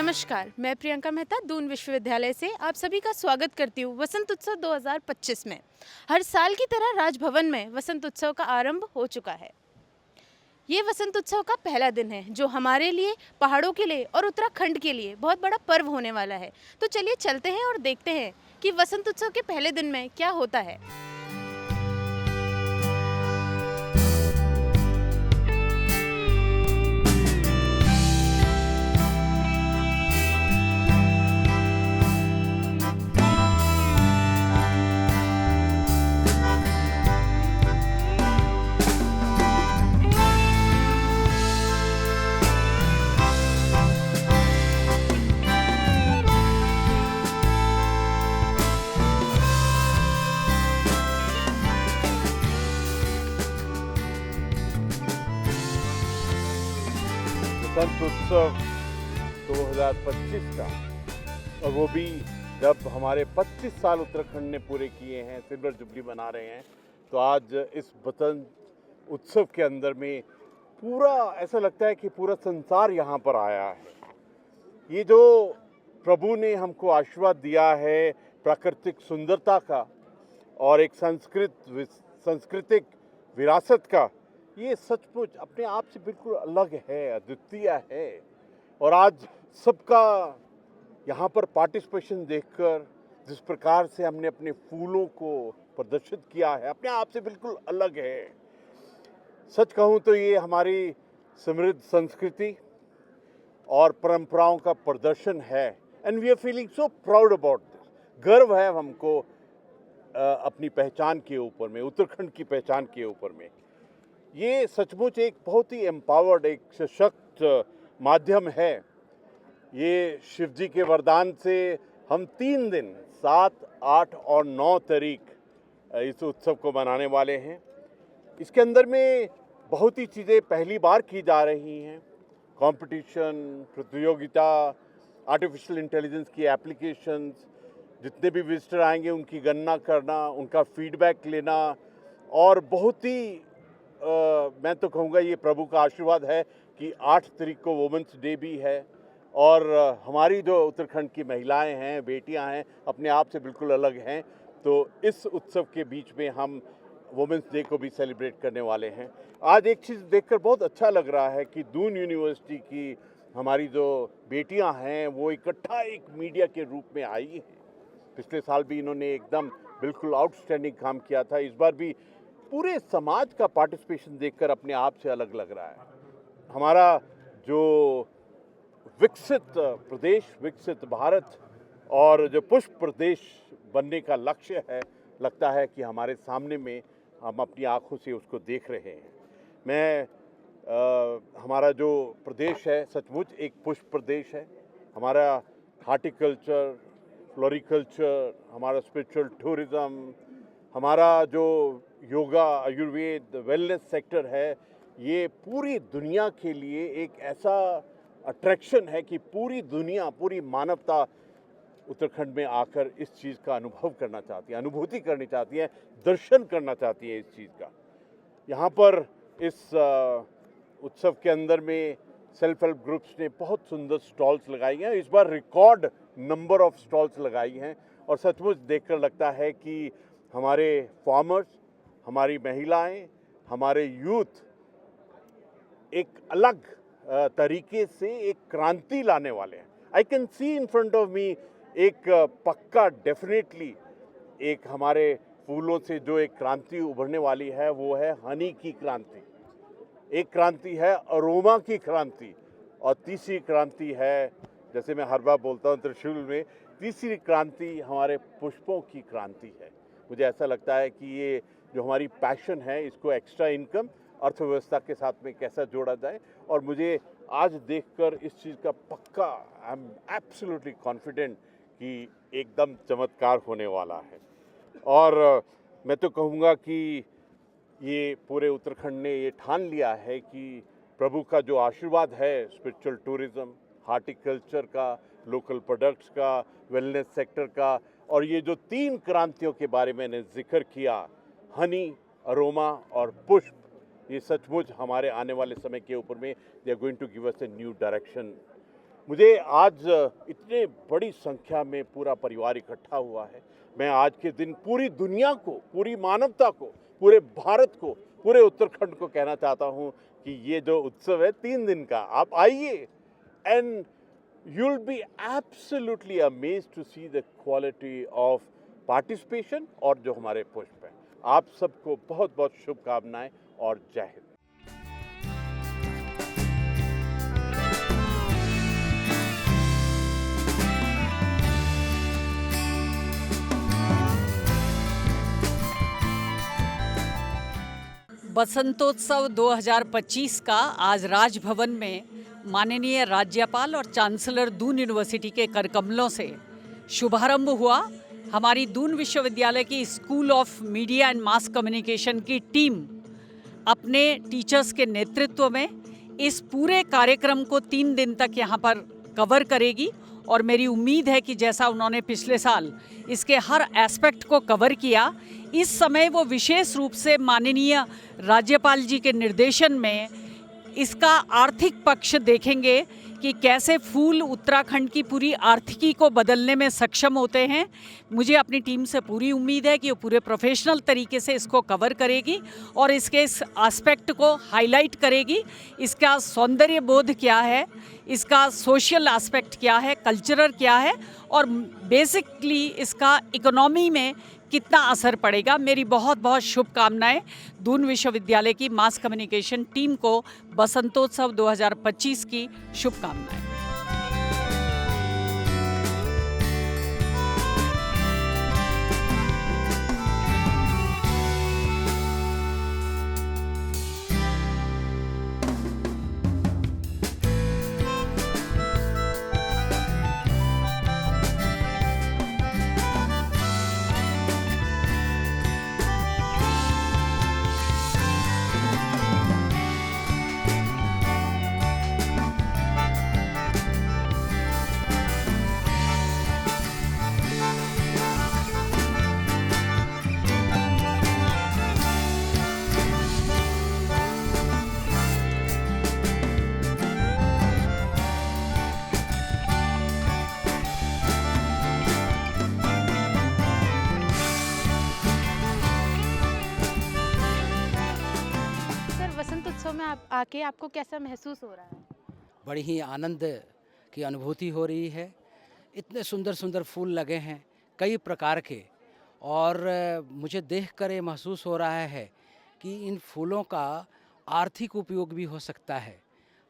नमस्कार, मैं प्रियंका मेहता दून विश्वविद्यालय से आप सभी का स्वागत करती हूँ वसंत उत्सव 2025 में। हर साल की तरह राजभवन में वसंत उत्सव का आरंभ हो चुका है। ये वसंत उत्सव का पहला दिन है जो हमारे लिए, पहाड़ों के लिए और उत्तराखंड के लिए बहुत बड़ा पर्व होने वाला है। तो चलिए चलते हैं और देखते हैं कि वसंत उत्सव के पहले दिन में क्या होता है। वसंत उत्सव 2025 का, और वो भी जब हमारे 25 साल उत्तराखंड ने पूरे किए हैं, सिल्वर जुबली मना रहे हैं। तो आज इस वसंत उत्सव के अंदर में पूरा ऐसा लगता है कि पूरा संसार यहाँ पर आया है। ये जो प्रभु ने हमको आशीर्वाद दिया है प्राकृतिक सुंदरता का और एक सांस्कृतिक विरासत का, ये सचमुच अपने आप से बिल्कुल अलग है, अद्वितीय है। और आज सबका यहाँ पर पार्टिसिपेशन देखकर जिस प्रकार से हमने अपने फूलों को प्रदर्शित किया है, अपने आप से बिल्कुल अलग है। सच कहूँ तो ये हमारी समृद्ध संस्कृति और परंपराओं का प्रदर्शन है। And we are feeling so proud about this. गर्व है हमको अपनी पहचान के ऊपर में, उत्तराखंड की पहचान के ऊपर में। ये सचमुच एक बहुत ही एम्पावर्ड, एक सशक्त माध्यम है। ये शिव जी के वरदान से हम 3 दिन 7, 8 और 9 तारीख इस उत्सव को मनाने वाले हैं। इसके अंदर में बहुत ही चीज़ें पहली बार की जा रही हैं। कंपटीशन, प्रतियोगिता, आर्टिफिशियल इंटेलिजेंस की एप्लीकेशंस, जितने भी विजिटर आएंगे उनकी गणना करना, उनका फीडबैक लेना, और बहुत ही मैं तो कहूँगा ये प्रभु का आशीर्वाद है कि 8 तारीख को वुमेंस डे भी है। और हमारी जो उत्तराखंड की महिलाएं हैं, बेटियां हैं, अपने आप से बिल्कुल अलग हैं। तो इस उत्सव के बीच में हम वुमेंस डे को भी सेलिब्रेट करने वाले हैं। आज एक चीज़ देखकर बहुत अच्छा लग रहा है कि दून यूनिवर्सिटी की हमारी जो बेटियां हैं वो इकट्ठा एक मीडिया के रूप में आई हैं। पिछले साल भी इन्होंने एकदम बिल्कुल आउटस्टैंडिंग काम किया था। इस बार भी पूरे समाज का पार्टिसिपेशन देखकर अपने आप से अलग लग रहा है। हमारा जो विकसित प्रदेश, विकसित भारत और जो पुष्प प्रदेश बनने का लक्ष्य है, लगता है कि हमारे सामने में हम अपनी आंखों से उसको देख रहे हैं। हमारा जो प्रदेश है सचमुच एक पुष्प प्रदेश है। हमारा हार्टिकल्चर, फ्लोरिकल्चर, हमारा स्पिरिचुअल टूरिज़्म, हमारा जो योगा, आयुर्वेद, वेलनेस सेक्टर है, ये पूरी दुनिया के लिए एक ऐसा अट्रैक्शन है कि पूरी दुनिया, पूरी मानवता उत्तराखंड में आकर इस चीज़ का अनुभव करना चाहती है, अनुभूति करनी चाहती है, दर्शन करना चाहती है इस चीज़ का। यहाँ पर इस उत्सव के अंदर में सेल्फ हेल्प ग्रुप्स ने बहुत सुंदर स्टॉल्स लगाई हैं। इस बार रिकॉर्ड नंबर ऑफ स्टॉल्स लगाई हैं और सचमुच देखकर लगता है कि हमारे फार्मर्स, हमारी महिलाएं, हमारे यूथ एक अलग तरीके से एक क्रांति लाने वाले हैं। I can see in front of me एक पक्का डेफिनेटली एक हमारे फूलों से जो एक क्रांति उभरने वाली है वो है हनी की क्रांति। एक क्रांति है अरोमा की क्रांति, और तीसरी क्रांति है, जैसे मैं हर बार बोलता हूँ त्रिशूल में, तीसरी क्रांति हमारे पुष्पों की क्रांति है। मुझे ऐसा लगता है कि ये जो हमारी पैशन है, इसको एक्स्ट्रा इनकम अर्थव्यवस्था के साथ में कैसा जोड़ा जाए, और मुझे आज देखकर इस चीज़ का पक्का, आई एम एब्सोल्युटली कॉन्फिडेंट कि एकदम चमत्कार होने वाला है। और मैं तो कहूँगा कि ये पूरे उत्तराखंड ने ये ठान लिया है कि प्रभु का जो आशीर्वाद है स्पिरिचुअल टूरिज़्म, हार्टिकल्चर का, लोकल प्रोडक्ट्स का, वेलनेस सेक्टर का, और ये जो 3 क्रांतियों के बारे में मैंने जिक्र किया, हनी, अरोमा और पुष्प, ये सचमुच हमारे आने वाले समय के ऊपर में they are going to give us a new direction मुझे आज इतने बड़ी संख्या में पूरा परिवार इकट्ठा हुआ है। मैं आज के दिन पूरी दुनिया को, पूरी मानवता को, पूरे भारत को, पूरे उत्तराखंड को कहना चाहता हूँ कि ये जो उत्सव है 3 दिन का, आप आइए and you'll be absolutely amazed to see the quality of participation और जो हमारे पुष्प हैं। आप सबको बहुत बहुत शुभकामनाएं और जय हिंद। बसंतोत्सव 2025 का आज राजभवन में माननीय राज्यपाल और चांसलर दून यूनिवर्सिटी के करकमलों से शुभारंभ हुआ। हमारी दून विश्वविद्यालय की school of media and mass communication की टीम अपने टीचर्स के नेतृत्व में इस पूरे कार्यक्रम को 3 दिन तक यहाँ पर कवर करेगी और मेरी उम्मीद है कि जैसा उन्होंने पिछले साल इसके हर एस्पेक्ट को कवर किया, इस समय वो विशेष रूप से माननीय राज्यपाल जी के निर्देशन में इसका आर्थिक पक्ष देखेंगे कि कैसे फूल उत्तराखंड की पूरी आर्थिकी को बदलने में सक्षम होते हैं। मुझे अपनी टीम से पूरी उम्मीद है कि वो पूरे प्रोफेशनल तरीके से इसको कवर करेगी और इसके इस एस्पेक्ट को हाईलाइट करेगी। इसका सौंदर्य बोध क्या है, इसका सोशल एस्पेक्ट क्या है, कल्चरल क्या है और बेसिकली इसका इकोनॉमी में कितना असर पड़ेगा। मेरी बहुत बहुत शुभकामनाएं दून विश्वविद्यालय की मास कम्युनिकेशन टीम को बसंतोत्सव 2025 की शुभकामनाएं। उत्सव में आप आके आपको कैसा महसूस हो रहा है? बड़ी ही आनंद की अनुभूति हो रही है। इतने सुंदर सुंदर फूल लगे हैं कई प्रकार के और मुझे देखकर ये महसूस हो रहा है कि इन फूलों का आर्थिक उपयोग भी हो सकता है।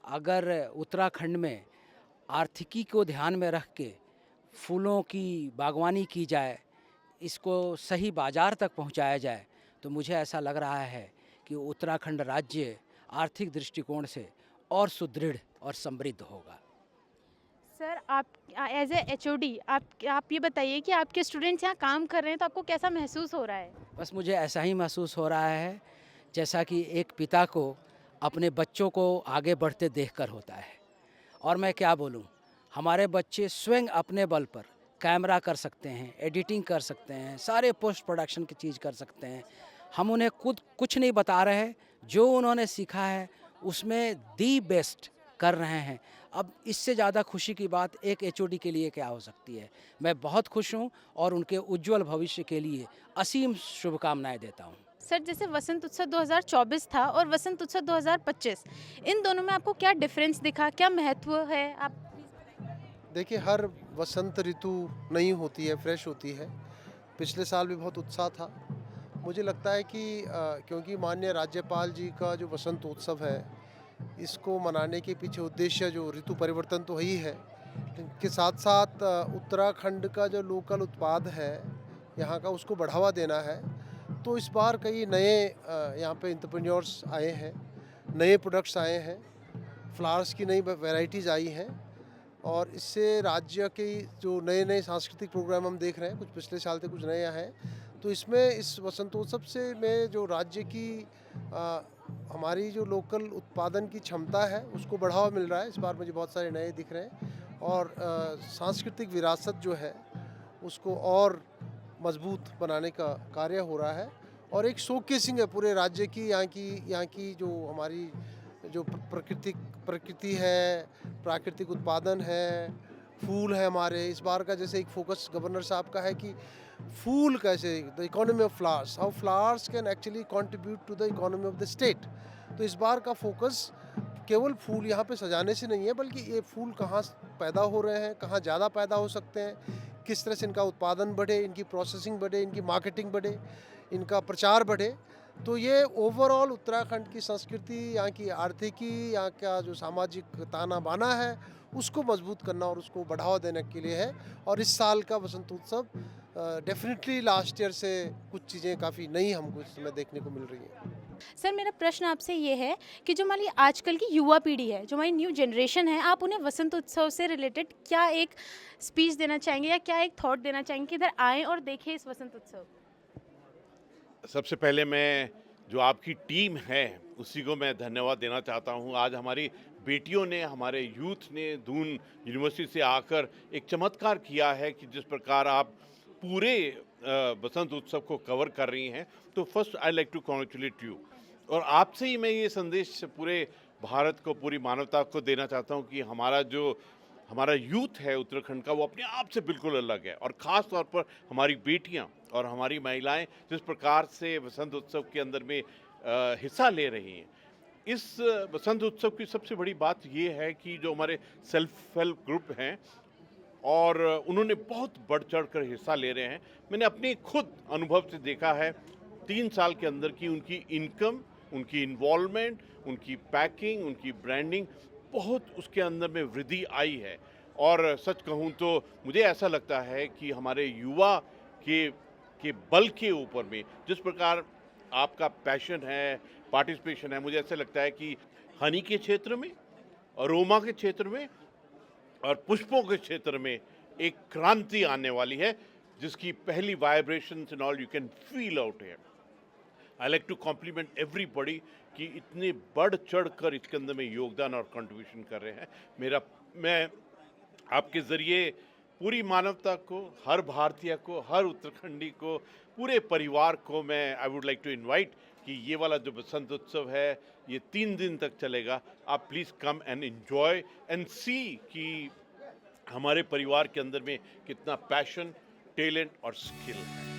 अगर उत्तराखंड में आर्थिकी को ध्यान में रख के फूलों की बागवानी की जाए, इसको सही बाज़ार तक पहुंचाया जाए, तो मुझे ऐसा लग रहा है कि उत्तराखंड राज्य आर्थिक दृष्टिकोण से और सुदृढ़ और समृद्ध होगा। सर, आप एज ए एचओडी आप ये बताइए कि आपके स्टूडेंट्स यहाँ काम कर रहे हैं तो आपको कैसा महसूस हो रहा है? बस मुझे ऐसा ही महसूस हो रहा है जैसा कि एक पिता को अपने बच्चों को आगे बढ़ते देखकर होता है। और मैं क्या बोलूं, हमारे बच्चे स्वयं अपने बल पर कैमरा कर सकते हैं, एडिटिंग कर सकते हैं, सारे पोस्ट प्रोडक्शन की चीज़ कर सकते हैं। हम उन्हें खुद कुछ नहीं बता रहे हैं, जो उन्होंने सीखा है उसमें दी बेस्ट कर रहे हैं। अब इससे ज़्यादा खुशी की बात एक एचओडी के लिए क्या हो सकती है। मैं बहुत खुश हूं और उनके उज्जवल भविष्य के लिए असीम शुभकामनाएं देता हूं। सर, जैसे वसंत उत्सव 2024 था और वसंत उत्सव 2025, इन दोनों में आपको क्या डिफरेंस दिखा, क्या महत्व है? आप देखिए, हर वसंत ऋतु नई होती है, फ्रेश होती है। पिछले साल भी बहुत उत्साह था। मुझे लगता है कि क्योंकि माननीय राज्यपाल जी का जो वसंत उत्सव है, इसको मनाने के पीछे उद्देश्य जो ऋतु परिवर्तन तो ही है, के साथ साथ उत्तराखंड का जो लोकल उत्पाद है यहाँ का, उसको बढ़ावा देना है। तो इस बार कई नए यहाँ पे एंटरप्रेन्योर्स आए हैं, नए प्रोडक्ट्स आए हैं, फ्लावर्स की नई वैरायटीज़ आई हैं और इससे राज्य के जो नए नए सांस्कृतिक प्रोग्राम हम देख रहे हैं, कुछ पिछले साल से कुछ नए हैं। तो इसमें इस वसंतोत्सव से में जो राज्य की हमारी जो लोकल उत्पादन की क्षमता है उसको बढ़ावा मिल रहा है। इस बार मुझे बहुत सारे नए दिख रहे हैं और सांस्कृतिक विरासत जो है उसको और मजबूत बनाने का कार्य हो रहा है और एक शोकेसिंग है पूरे राज्य की। यहाँ की जो हमारी जो प्रकृति है, प्राकृतिक उत्पादन है, फूल है हमारे। इस बार का जैसे एक फोकस गवर्नर साहब का है कि फूल कैसे, the economy of flowers, how flowers can actually contribute to the economy of the state. तो इस बार का फोकस केवल फूल यहाँ पे सजाने से नहीं है, बल्कि ये फूल कहाँ पैदा हो रहे हैं, कहाँ ज़्यादा पैदा हो सकते हैं, किस तरह से इनका उत्पादन बढ़े, इनकी प्रोसेसिंग बढ़े, इनकी मार्केटिंग बढ़े, इनका प्रचार बढ़े। तो ये ओवरऑल उत्तराखंड की संस्कृति, यहाँ की आर्थिकी, यहाँ का जो सामाजिक ताना बाना है, उसको मजबूत करना और उसको बढ़ावा देने के लिए है। और इस साल का वसंत उत्सव डेफिनेटली लास्ट ईयर से कुछ चीज़ें काफ़ी नई हमको इस समय देखने को मिल रही हैं। सर, मेरा प्रश्न आपसे ये है कि जो हमारी आजकल की युवा पीढ़ी है, जो हमारी न्यू जनरेशन है, आप उन्हें वसंत उत्सव से रिलेटेड क्या एक स्पीच देना चाहेंगे या क्या एक थॉट देना चाहेंगे कि इधर आएँ और देखें इस वसंत उत्सव? सबसे पहले मैं जो आपकी टीम है उसी को मैं धन्यवाद देना चाहता हूँ। आज हमारी बेटियों ने, हमारे यूथ ने दून यूनिवर्सिटी से आकर एक चमत्कार किया है कि जिस प्रकार आप पूरे बसंत उत्सव को कवर कर रही हैं। तो first I like to congratulate you, और आपसे ही मैं ये संदेश पूरे भारत को, पूरी मानवता को देना चाहता हूँ कि हमारा यूथ है उत्तराखंड का, वो अपने आप से बिल्कुल अलग है। और ख़ास तौर पर हमारी बेटियां और हमारी महिलाएं जिस प्रकार से वसंत उत्सव के अंदर में हिस्सा ले रही हैं, इस वसंत उत्सव की सबसे बड़ी बात ये है कि जो हमारे सेल्फ हेल्प ग्रुप हैं और उन्होंने बहुत बढ़ चढ़ कर हिस्सा ले रहे हैं। मैंने अपने खुद अनुभव से देखा है 3 साल के अंदर की उनकी इनकम, उनकी इन्वॉल्वमेंट, उनकी पैकिंग, उनकी ब्रांडिंग, बहुत उसके अंदर में वृद्धि आई है। और सच कहूँ तो मुझे ऐसा लगता है कि हमारे युवा के बल के ऊपर में जिस प्रकार आपका पैशन है, पार्टिसिपेशन है, मुझे ऐसा लगता है कि हनी के क्षेत्र में, अरोमा के क्षेत्र में और पुष्पों के क्षेत्र में एक क्रांति आने वाली है, जिसकी पहली vibrations and all you can feel out here. I like to compliment everybody कि इतने बढ़ चढ़ कर इसके अंदर में योगदान और कंट्रीब्यूशन कर रहे हैं। मैं आपके ज़रिए पूरी मानवता को, हर भारतीय को, हर उत्तराखंडी को, पूरे परिवार को मैं I would like to invite कि ये वाला जो बसंत उत्सव है ये 3 दिन तक चलेगा। आप please come and enjoy and see कि हमारे परिवार के अंदर में कितना पैशन, टैलेंट और स्किल है।